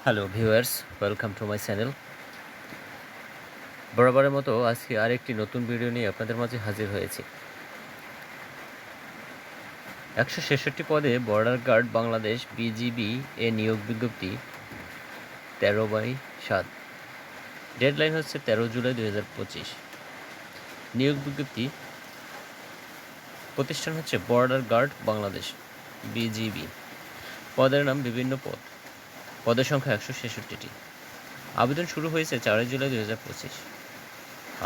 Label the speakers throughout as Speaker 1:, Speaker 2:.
Speaker 1: Hello viewers, welcome to my channel. বরাবরের মতো আজকে আরেকটি নতুন ভিডিও নিয়ে আপনাদের মাঝে হাজির হয়েছি। ১৬৬ পদে বর্ডার গার্ড বাংলাদেশ বিজিবি এ নিয়োগ বিজ্ঞপ্তি ১৩/৭। ডেডলাইন হচ্ছে ১৩ জুলাই ২০২৫। নিয়োগ বিজ্ঞপ্তি প্রতিষ্ঠান হচ্ছে বর্ডার গার্ড বাংলাদেশ বিজিবি। পদের নাম বিভিন্ন পদ। পদের সংখ্যা ১৬৬টি। আবেদন শুরু হয়েছে ৪ জুলাই ২০২৫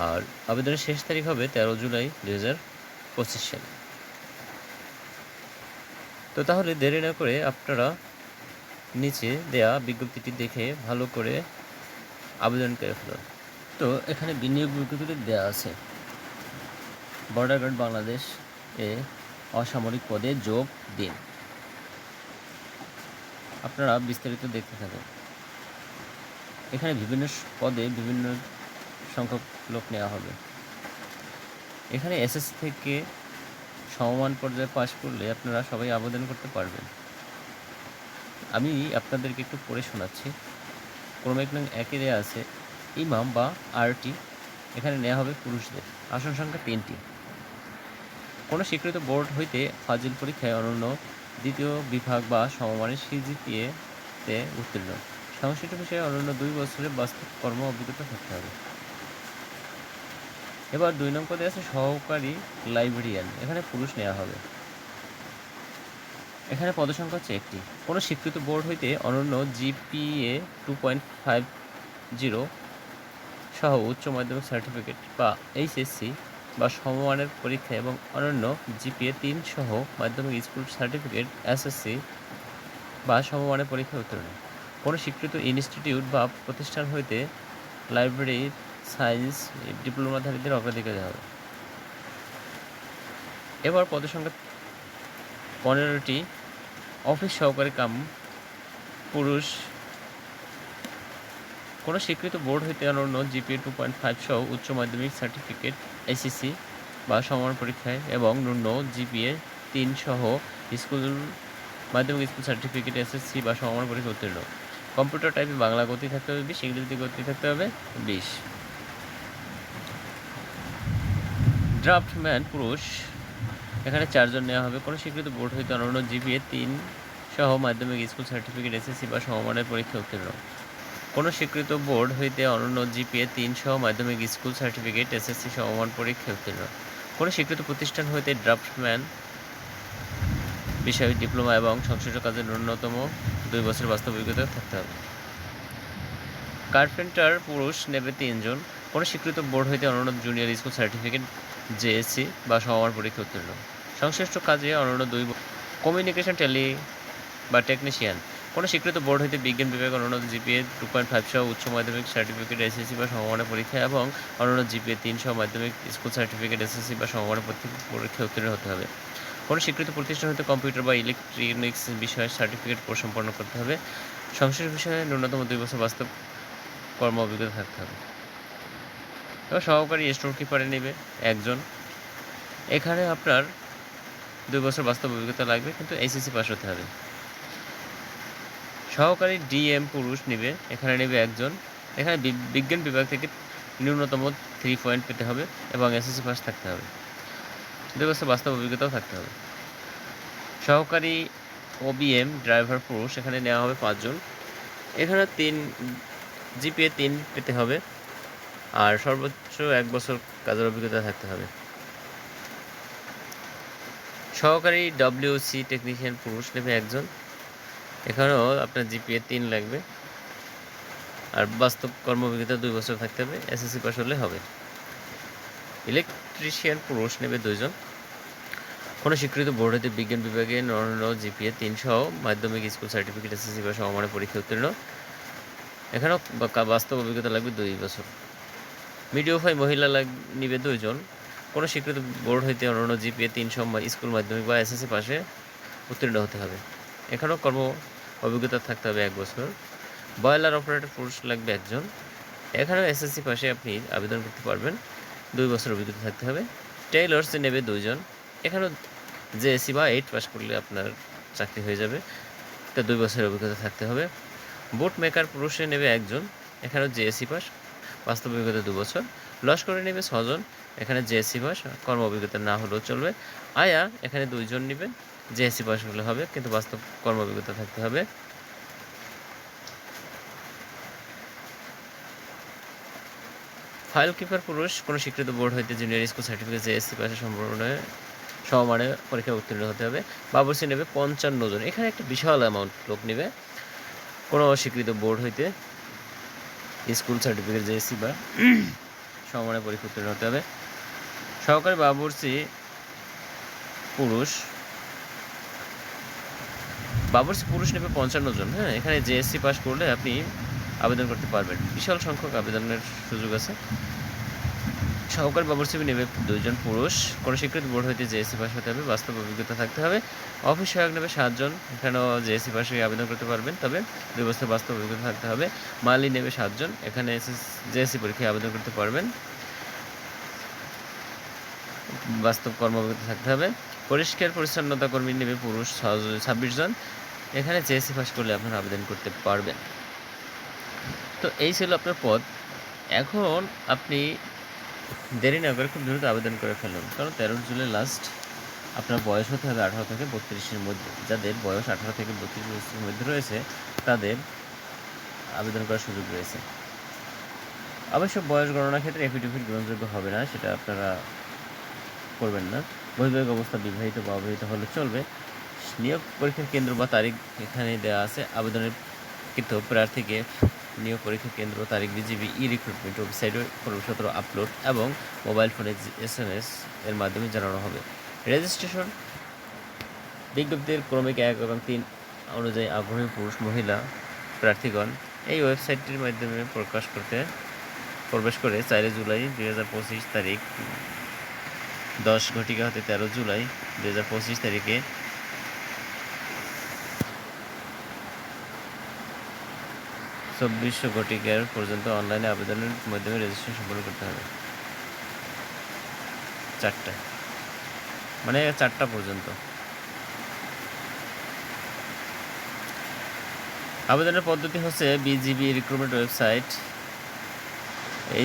Speaker 1: আর আবেদনের শেষ তারিখ হবে ১৩ জুলাই ২০২৫ সালে। তো তাহলে দেরি না করে আপনারা নিচে দেয়া বিজ্ঞপ্তিটি দেখে ভালো করে আবেদন করে ফেলুন। তো এখানে বিনিয়োগ বিজ্ঞপ্তিটি দেওয়া আছে, বর্ডার গার্ড বাংলাদেশ এ অসামরিক পদে যোগ দিন। আপনারা বিস্তারিত দেখতে থাকুন। এখানে বিভিন্ন পদে বিভিন্ন সংখ্যক লোক নেওয়া হবে। এখানে এসএসসি থেকে সমমান পর্যায়ে পাশ করলে আপনারা সবাই আবেদন করতে পারবেন। আমি আপনাদেরকে একটু পড়ে শোনাচ্ছি। ক্রমিক নং ১-এ দেওয়া আছে ইমাম বা আরটি। এখানে নেওয়া হবে পুরুষদের। আসন সংখ্যা ৩টি। কোনো স্বীকৃত বোর্ড হইতে ফাজিল পরীক্ষায় অনন্য দ্বিতীয় বিভাগ বা সমমানের সিজিপিএতে উত্তীর্ণ, সংশ্লিষ্ট বিষয়ে অনন্য ২ বছরের বাস্তব কর্ম অভিজ্ঞতা থাকতে হবে। এবার ২ নং পদে আছে সহকারী লাইব্রেরিয়ান। এখানে পুরুষ নেওয়া হবে। এখানে পদসংখ্যা হচ্ছে ১টি। কোনো স্বীকৃত বোর্ড হইতে অনন্য জিপিএ 2.50 সহ উচ্চ মাধ্যমিক সার্টিফিকেট বা এইচএসসি বা সমমানের পরীক্ষা এবং অনন্য জিপিএ ৩ সহ মাধ্যমিক স্কুল সার্টিফিকেট এসএসসি বা সমমানের পরীক্ষায় উত্তীর্ণ। কোনো স্বীকৃত ইনস্টিটিউট বা প্রতিষ্ঠান হইতে লাইব্রেরি সায়েন্স ডিপ্লোমাধারীদের অগ্রাধিকার দেওয়া হবে। এবার পদসংখ্যা ১৫টি। অফিস সহকারী কাম পুরুষ। কোনো স্বীকৃত বোর্ড হইতে অনন্য জিপিএ 2.5 সহ উচ্চ মাধ্যমিক সার্টিফিকেট এইচএসসি বা সমমান পরীক্ষায় এবং ন্যূন জিপিএ ৩ সহ স্কুল মাধ্যমিক স্কুল সার্টিফিকেট এসএসসি বা সমমান পরীক্ষা উত্তীর্ণ। কম্পিউটার টাইপে বাংলা গতি থাকতে হবে ২০, ইংরেজিতে গতি থাকতে হবে ২০। ড্রাফটম্যান পুরুষ। এখানে ৪ জন নেওয়া হবে। কোনো স্বীকৃত বোর্ড হইতে অনন্য জিপিএ ৩ সহ মাধ্যমিক স্কুল সার্টিফিকেট এসএসসি বা সমমানের পরীক্ষা উত্তীর্ণ। কোনো স্বীকৃত বোর্ড হইতে অনন্য জিপিএ ৩ সহ মাধ্যমিক স্কুল সার্টিফিকেট এসএসসি সমমান পরীক্ষায় উত্তীর্ণ। কোনো স্বীকৃত প্রতিষ্ঠান হইতে ড্রাফটম্যান বিষয়ে ডিপ্লোমা এবং সংশ্লিষ্ট কাজের ন্যূনতম ২ বছর বাস্তব অভিজ্ঞতা থাকতে হবে। কার্পেন্টার পুরুষ নেবে ৩ জন। কোনো স্বীকৃত বোর্ড হইতে অনন্য জুনিয়র স্কুল সার্টিফিকেট জেএসসি বা সমমান পরীক্ষা উত্তীর্ণ। সংশ্লিষ্ট কাজে অনন্য ২ কমিউনিকেশন টেলি বা টেকনিশিয়ান। কোনো স্বীকৃত বোর্ড হইতে বিজ্ঞান বিভাগে অনন্য জিপিএ 2.5 সহ উচ্চ মাধ্যমিক সার্টিফিকেট এসএসসি বা সমমানের পরীক্ষা এবং অনন্য জিপিএ ৩ সহ মাধ্যমিক স্কুল সার্টিফিকেট এসএসসি বা সমমানের পরীক্ষায় উত্তীর্ণ হতে হবে। কোনো স্বীকৃত প্রতিষ্ঠান হইতে কম্পিউটার বা ইলেকট্রনিক্স বিষয়ে সার্টিফিকেট সম্পন্ন করতে হবে। সংশ্লিষ্ট বিষয়ে ন্যূনতম ২ বছর বাস্তব কর্ম অভিজ্ঞতা থাকতে হবে। এবার সহকারী স্টোর কিপারে নেবে ১ জন। এখানে আপনার ২ বছর বাস্তব অভিজ্ঞতা লাগবে, কিন্তু এইচএসসি পাস হতে হবে। সহকারী ডিএম পুরুষ নেবে। এখানে নেবে ১ জন। এখানে বিজ্ঞান বিভাগ থেকে ন্যূনতম 3 পয়েন্ট পেতে হবে এবং এসএসসি পাস থাকতে হবে। ২ বছর বাস্তব অভিজ্ঞতাও থাকতে হবে। সহকারী ওবিএম ড্রাইভার পুরুষ। এখানে নেওয়া হবে ৫ জন। এখানে জিপিএ ৩ পেতে হবে আর সর্বোচ্চ ১ বছর কাজের অভিজ্ঞতা থাকতে হবে। সহকারী ডব্লিউসি টেকনিশিয়ান পুরুষ নেবে ১ জন। এখানেও আপনার জিপিএ ৩ লাগবে আর বাস্তব কর্ম অভিজ্ঞতা ২ বছর থাকতে হবে। এসএসসি পাস হলে হবে। ইলেকট্রিশিয়ান পুরুষ নেবে ২ জন। কোনো স্বীকৃত বোর্ড হইতে বিজ্ঞান বিভাগে অনন্য জিপিএ ৩ সহ মাধ্যমিক স্কুল সার্টিফিকেট এসএসসি বা সমমানের পরীক্ষা উত্তীর্ণ। এখানেও বাস্তব অভিজ্ঞতা লাগবে ২ বছর। মিডিওফাই মহিলা নিবে ২ জন। কোনো স্বীকৃত বোর্ড হইতে অনন্য জিপিএ ৩ সহ স্কুল মাধ্যমিক বা এসএসসি পাশে উত্তীর্ণ হতে হবে। এখানেও কর্ম অভিজ্ঞতা থাকতে হবে ১ বছর। বয়লার অপারেটর পুরুষ লাগবে ১ জন। এখানেও এসএসসি পাশে আপনি আবেদন করতে পারবেন। ২ বছর অভিজ্ঞতা থাকতে হবে। টেইলর্স নেবে ২ জন। এখানেও জেএসসি বা 8 পাস করলে আপনার চাকরি হয়ে যাবে। তো ২ বছরের অভিজ্ঞতা থাকতে হবে। বুট মেকার পুরুষে নেবে 1 জন, এখানেও জেএসসি পাস, বাস্তব অভিজ্ঞতা 2 বছর। লস্করে নেবে 6 জন, এখানে জেএসসি পাস, কর্ম অভিজ্ঞতা না হলেও চলবে। আয়া এখানে 2 জন নেবে, জেএসসি পাস হলে হবে, কিন্তু বাস্তব কর্ম অভিজ্ঞতা থাকতে হবে। ফাইল কিপার পুরুষ কোনো স্বীকৃত বোর্ড হইতে জুনিয়র স্কুল সার্টিফিকেট জেএসসি পাসের সমমানে পরীক্ষায় উত্তীর্ণ হতে হবে। বাবুর্চি নেবে 55 জন, এখানে একটা বিশাল অ্যামাউন্ট লোক নেবে, কোনো স্বীকৃত বোর্ড হইতে স্কুল সার্টিফিকেট জেএসসি বা সমমানে পরীক্ষা উত্তীর্ণ হতে হবে। সহকারী বাবুর্চি পুরুষ নেবে 55 জন। হ্যাঁ, এখানে জেএসসি পাস করলে আপনি আবেদন করতে পারবেন, বিশাল সংখ্যক আবেদনের সুযোগ আছে। সহকারী বাবুর্চি নেবে 2 জন পুরুষ, কোনো স্বীকৃত বোর্ড হইতে জেএসসি পাস হতে হবে, বাস্তব অভিজ্ঞতা থাকতে হবে। অফিস সহায়ক নেবে 7 জন, এখানেও জেএসসি পাসে আবেদন করতে পারবেন, তবে 2 বছর বাস্তব অভিজ্ঞতা থাকতে হবে। মালি নেবে 7 জন, এখানে জেএসসি পরীক্ষায় আবেদন করতে পারবেন, বাস্তব কর্ম অভিজ্ঞতা থাকতে হবে। পরিষ্কার পরিচ্ছন্নতা কর্মী নেবে পুরুষ 26 জন, এখানে জেএসসি পাস করলে আপনারা আবেদন করতে পারবেন। তো এই ছিল আপনার পদ। এখন আপনি দেরি না করে খুব দ্রুত আবেদন করে ফেলুন, কারণ 13 জুলাই লাস্ট। আপনার বয়স হতে হবে 18 থেকে 32-এর মধ্যে। যাদের বয়স 18 থেকে 32 বছরের মধ্যে রয়েছে তাদের আবেদন করার সুযোগ রয়েছে। অবশ্য বয়স গণনার ক্ষেত্রে এফিডেভিট গ্রহণযোগ্য হবে না, সেটা আপনারা করবেন না। বৈবাহিক অবস্থা বিবাহিত বা অবিবাহিত হলে চলবে। নিয়োগ পরীক্ষার কেন্দ্র বা তারিখ এখানে দেওয়া আছে। আবেদনের কৃত প্রার্থীকে নিয়োগ পরীক্ষার কেন্দ্র তারিখ বিজিবি রিক্রুটমেন্ট ওয়েবসাইটে প্রবেশপত্র আপলোড এবং মোবাইল ফোনে SMS এর মাধ্যমে জানানো হবে। রেজিস্ট্রেশন বিজ্ঞপ্তির ক্রমিক 1 এবং 3 অনুযায়ী আগ্রহী পুরুষ মহিলা প্রার্থীগণ এই ওয়েবসাইটটির মাধ্যমে প্রবেশ করে 4 জুলাই 2025 তারিখ 10 ঘটিকা হতে 13 জুলাই 2025 তারিখে 2400 ঘটিকার পর্যন্ত অনলাইনে আবেদনের মাধ্যমে রেজিস্ট্রেশন সম্পন্ন করতে হবে। 4টা মানে 4টা পর্যন্ত। আবেদনের পদ্ধতি হচ্ছে বিজিবি রিক্রুটমেন্ট ওয়েবসাইট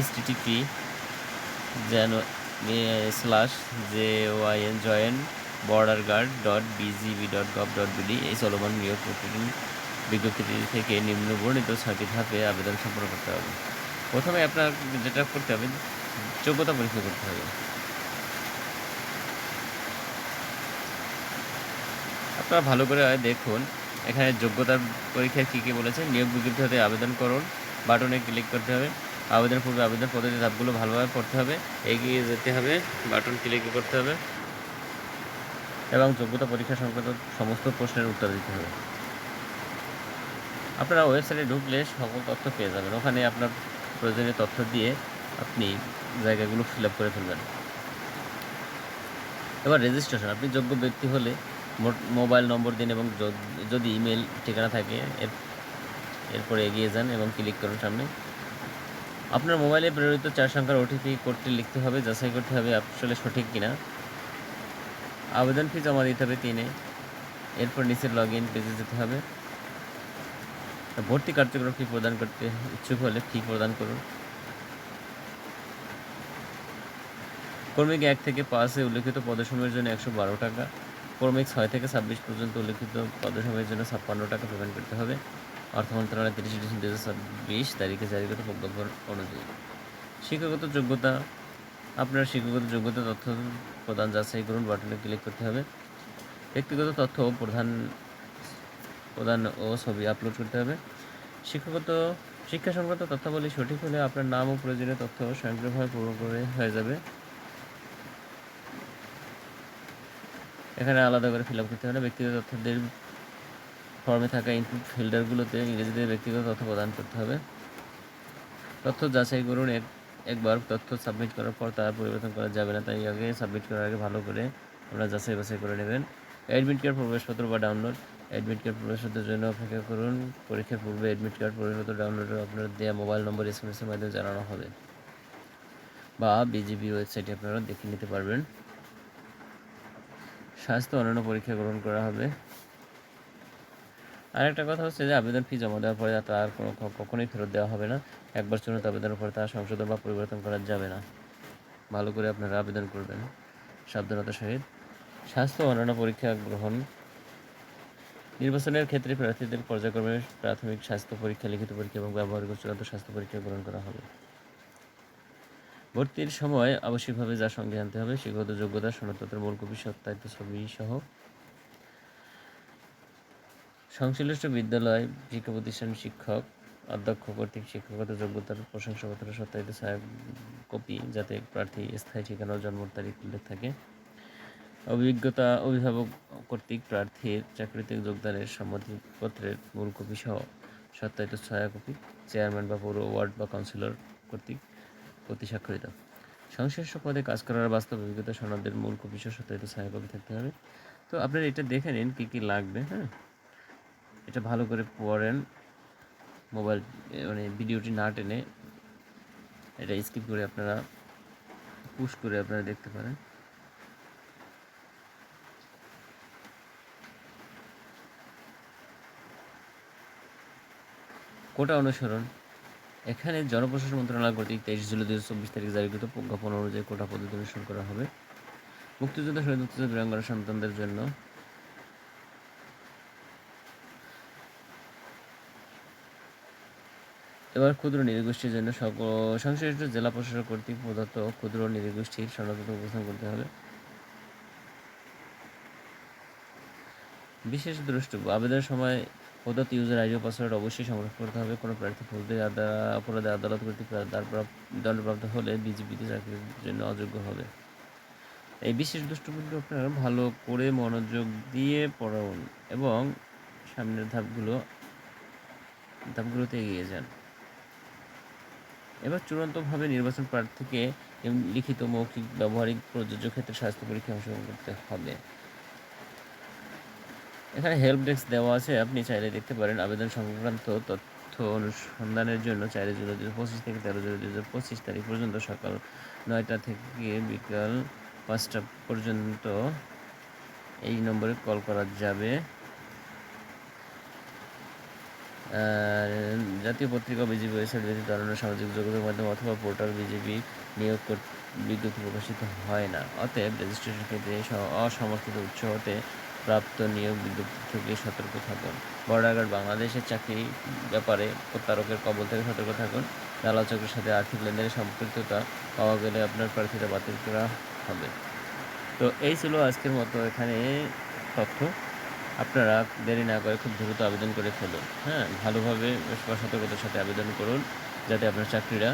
Speaker 1: http://join.borderguard.bgb.gov.bd এই চলমান নিয়োগ বিজ্ঞপ্তিটি থেকে নিম্নবর্ণিত 6টি ধাপে আবেদন সম্পন্ন করতে হবে। প্রথমে আপনার যেটা করতে হবে, যোগ্যতা পরীক্ষা করতে হবে। আপনারা ভালো করে দেখুন, এখানে যোগ্যতার পরীক্ষার কী কী বলেছে। নিয়োগ বিজ্ঞপ্তি হতে আবেদন করুন বাটনে ক্লিক করতে হবে। আবেদন পূর্বে আবেদন পদ্ধতি ধাপগুলো ভালোভাবে পড়তে হবে, এগিয়ে যেতে হবে, বাটন ক্লিক করতে হবে এবং যোগ্যতা পরীক্ষা সংক্রান্ত সমস্ত প্রশ্নের উত্তর দিতে হবে। আপনারা ওয়েবসাইটে ঢুকলে সকল তথ্য পেয়ে যাবেন, ওখানে আপনার প্রয়োজনীয় তথ্য দিয়ে আপনি জায়গাগুলো ফিল আপ করে ফেলবেন। এবার রেজিস্ট্রেশন, আপনি যোগ্য ব্যক্তি হলে মোবাইল নম্বর দিন এবং যদি ইমেল ঠিকানা থাকে এরপরে এগিয়ে যান এবং ক্লিক করুন সামনে। আপনার মোবাইলে প্রেরিত 4 সংখ্যার ওটিপি কোডটি লিখতে হবে, যাচাই করতে হবে আসলে সঠিক কিনা। আবেদন ফি জমা দিতে হবে 3-এ। এরপর নিচের লগইন পেজে যেতে হবে। ভর্তি কার্যক্রম ফি প্রদান করতে ইচ্ছুক হলে ফি প্রদান করুন। ক্রমিক 1 থেকে 5-এ উল্লিখিত পদসমূহের জন্য 112 টাকা, ক্রমিক 6 থেকে 26 পর্যন্ত উল্লিখিত পদসমূহের জন্য 56 টাকা পেমেন্ট করতে হবে। অর্থ মন্ত্রণালয় 30 ডিসেম্বর 2026 তারিখে জারিকৃত প্রজ্ঞাপন অনুযায়ী। শিক্ষাগত যোগ্যতা, আপনার শিক্ষাগত যোগ্যতা তথ্য প্রদান যাচাই করুন বাটনে ক্লিক করতে হবে। ব্যক্তিগত তথ্য প্রদান ও ছবি আপলোড করতে হবে। শিক্ষা সংক্রান্ত তথ্যাবলী সঠিক হলে আপনার নাম ও প্রয়োজনীয় তথ্য স্বয়ংক্রিয়ভাবে পূরণ করে হয়ে যাবে। এখানে আলাদা করে ফিল আপ করতে হবে। ব্যক্তিগত তথ্যদের ফর্মে থাকা ইনপুট ফিল্টারগুলোতে ইংরেজিতে ব্যক্তিগত তথ্য প্রদান করতে হবে। তথ্য যাচাই করুন, একবার তথ্য সাবমিট করার পর তার পরিবর্তন করা যাবে না, তাই আগে সাবমিট করার আগে ভালো করে আপনারা যাচাই বাছাই করে নেবেন। অ্যাডমিট কার্ড প্রবেশপত্র বা ডাউনলোড, অ্যাডমিট কার্ড প্রবেশপত্রের জন্য অপেক্ষা করুন। পরীক্ষার পূর্বে অ্যাডমিট কার্ড পরিণত ডাউনলোড আপনার দেওয়া মোবাইল নম্বর SMS এর মাধ্যমে জানানো হবে বা বিজিবি ওয়েবসাইটে আপনারা দেখে নিতে পারবেন। স্বাস্থ্য অন্যান্য পরীক্ষা গ্রহণ করা হবে। আরেকটা কথা হচ্ছে যে আবেদন ফি জমা দেওয়ার পরে তার কখনোই ফেরত দেওয়া হবে না। একবার চূড়ান্ত আবেদনের পরে তা সংশোধন বা পরিবর্তন করা যাবে না। ভালো করে আপনারা আবেদন করবেন সাবধানতার সহিত। স্বাস্থ্য ও অন্যান্য পরীক্ষা গ্রহণ। নির্বাচনের ক্ষেত্রে প্রার্থীদের পর্যায়ক্রমে প্রাথমিক স্বাস্থ্য পরীক্ষা, লিখিত পরীক্ষা এবং ব্যবহারিক ও চূড়ান্ত স্বাস্থ্য পরীক্ষা গ্রহণ করা হবে। ভর্তির সময় আবশ্যিকভাবে যা সঙ্গে আনতে হবে: শিক্ষাগত যোগ্যতা, সনদপত্রের মূল কপি, সত্যায়িত ছবি সহ সংশ্লিষ্ট বিদ্যালয়, শিক্ষা প্রতিষ্ঠান, শিক্ষক, অধ্যক্ষ কর্তৃক শিক্ষাগত যোগ্যতার প্রশংসাপত্র, সত্যায়িত ছায়া কপি যাতে প্রার্থী স্থায়ী ঠিকানা ও জন্ম তারিখ উল্লেখ থাকে। অভিজ্ঞতা, অভিভাবক কর্তৃক প্রার্থীর চাকরিতে যোগদানের সম্মতিপত্রের মূল কপি সহ সত্যায়িত ছায়া কপি, চেয়ারম্যান বা পৌর ওয়ার্ড বা কাউন্সিলর কর্তৃক প্রতি স্বাক্ষরিত। সংশ্লিষ্ট পদে কাজ করার বাস্তব অভিজ্ঞতা সনদের মূল কপি সহ সত্যায়িত ছায়া কপি থাকতে হবে। তো আপনারা এটা দেখে নিন কী কী লাগবে। হ্যাঁ, এটা ভালো করে পড়েন, মোবাইল মানে ভিডিওটি না টেনে এটা স্কিপ করে আপনারা পুশ করে আপনারা দেখতে পারেন। কোটা অনুসরণ। এখানে জনপ্রশাসন মন্ত্রণালয় কর্তৃক 23 জুলাই 2024 তারিখে জারিকৃত প্রজ্ঞাপন অনুযায়ী কোটা পদ্ধতি অনুসরণ করা হবে। মুক্তিযোদ্ধা, শহীদ মুক্তিযোদ্ধা, বীরাঙ্গনা সন্তানদের জন্য এবার ক্ষুদ্র নৃগোষ্ঠীর জন্য সংশ্লিষ্ট জেলা প্রশাসক কর্তৃক প্রদত্ত ক্ষুদ্র নৃগোষ্ঠীর সনদপত্র উপস্থাপন করতে হবে। বিশেষ দ্রষ্টব্য: আবেদনের সময় প্রদত্ত ইউজার আইডি ও পাসওয়ার্ড অবশ্যই সংরক্ষণ করতে হবে। কোনো প্রার্থী ফৌজদারি অপরাধে আদালত কর্তৃক দণ্ডপ্রাপ্ত হলে বিজেপিতে চাকরির জন্য অযোগ্য হবে। এই বিশেষ দ্রষ্টব্যগুলো আপনারা ভালো করে মনোযোগ দিয়ে পড়ুন এবং সামনের ধাপগুলোতে এগিয়ে যান। এবার চূড়ান্তভাবে নির্বাচন প্রার্থীকে লিখিত, মৌখিক, ব্যবহারিক, প্রযোজ্য ক্ষেত্রে স্বাস্থ্য পরীক্ষায় অংশগ্রহণ করতে হবে। এখানে হেল্প ডেস্ক দেওয়া আছে, আপনি চাইলে দেখতে পারেন। আবেদন সংক্রান্ত তথ্য অনুসন্ধানের জন্য 4 জুলাই 2025 থেকে 13 জুলাই 2025 তারিখ পর্যন্ত সকাল 9টা থেকে বিকাল 5টা পর্যন্ত এই নম্বরে কল করা যাবে। জাতীয় পত্রিকা, বিজেপি ওয়েবসাইট ব্যতীত অন্যান্য সামাজিক যোগাযোগ মাধ্যম অথবা পোর্টাল বিজেপি নিয়োগ বিজ্ঞপ্তি প্রকাশিত হয় না। অতএব রেজিস্ট্রেশন ক্ষেত্রে অসমর্থিত উৎস হতে প্রাপ্ত নিয়োগ বিজ্ঞপ্তি থেকে সতর্ক থাকুন। বর্ডার গার্ড বাংলাদেশের চাকরি ব্যাপারে প্রতারকের কবল থেকে সতর্ক থাকুন। দালাল চক্রের সাথে আর্থিক লেনদেনের সম্পৃক্ততা পাওয়া গেলে আপনার প্রার্থীতা বাতিল করা হবে। তো এই ছিল আজকের মতো এখানে তথ্য। আপনারা দেরি না করে খুব দ্রুত আবেদন করে ফেলুন। হ্যাঁ, ভালোভাবে সতর্কতার সাথে আবেদন করুন যাতে আপনার চাকরিটা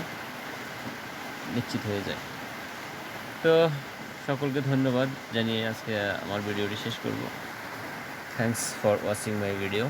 Speaker 1: নিশ্চিত হয়ে যায়। তো সকলকে ধন্যবাদ জানিয়ে আজকে আমার ভিডিওটি শেষ করব। Thanks for watching my video.